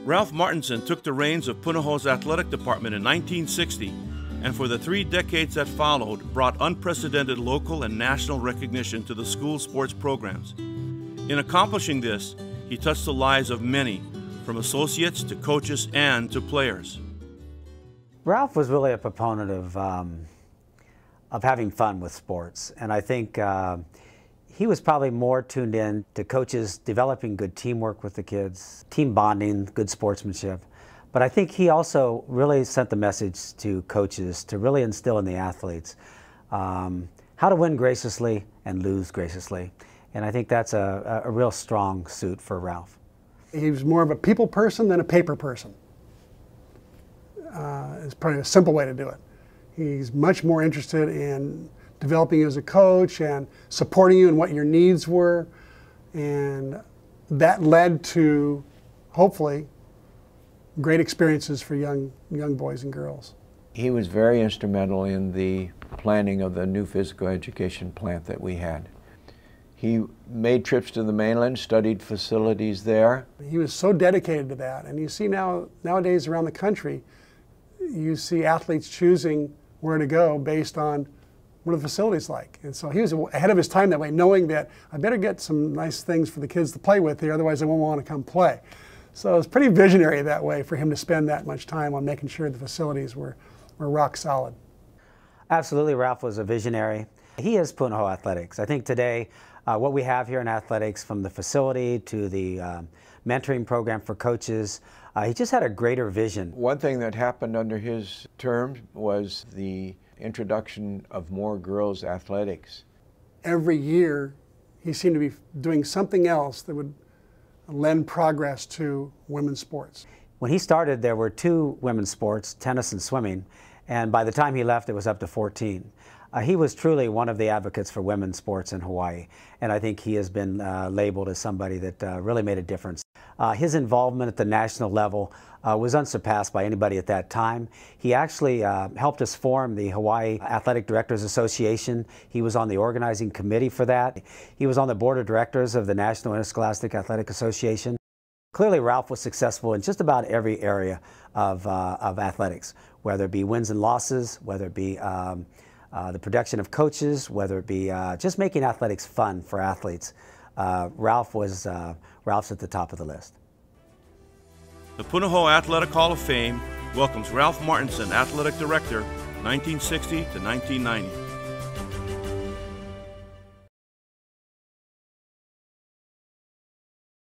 Ralph Martinson took the reins of Punahou's athletic department in 1960, and for the 3 decades that followed, brought unprecedented local and national recognition to the school sports programs. In accomplishing this, he touched the lives of many, from associates to coaches and to players. Ralph was really a proponent of having fun with sports, and I think he was probably more tuned in to coaches developing good teamwork with the kids, team bonding, good sportsmanship. But I think he also really sent the message to coaches to really instill in the athletes how to win graciously and lose graciously. And I think that's a real strong suit for Ralph. He was more of a people person than a paper person. It's probably a simple way to do it. He's much more interested in developing you as a coach and supporting you in what your needs were. And that led to, hopefully, great experiences for young boys and girls. He was very instrumental in the planning of the new physical education plant that we had. He made trips to the mainland, studied facilities there. He was so dedicated to that. And you see nowadays around the country, you see athletes choosing where to go based on what the facility's like. And so he was ahead of his time that way, knowing that I better get some nice things for the kids to play with here, otherwise they won't want to come play. So it was pretty visionary that way for him to spend that much time on making sure the facilities were rock solid. Absolutely, Ralph was a visionary. He is Punahou Athletics. I think today what we have here in athletics, from the facility to the mentoring program for coaches, he just had a greater vision. One thing that happened under his term was the introduction of more girls' athletics. Every year he seemed to be doing something else that would lend progress to women's sports. When he started, there were 2 women's sports, tennis and swimming, and by the time he left, it was up to 14. He was truly one of the advocates for women's sports in Hawaii, and I think he has been labeled as somebody that really made a difference. His involvement at the national level was unsurpassed by anybody at that time. He actually helped us form the Hawaii Athletic Directors Association. He was on the organizing committee for that. He was on the board of directors of the National Interscholastic Athletic Association. Clearly, Ralph was successful in just about every area of athletics, whether it be wins and losses, whether it be the production of coaches, whether it be just making athletics fun for athletes. Ralph's at the top of the list. The Punahou Athletic Hall of Fame welcomes Ralph Martinson, Athletic Director, 1960 to 1990.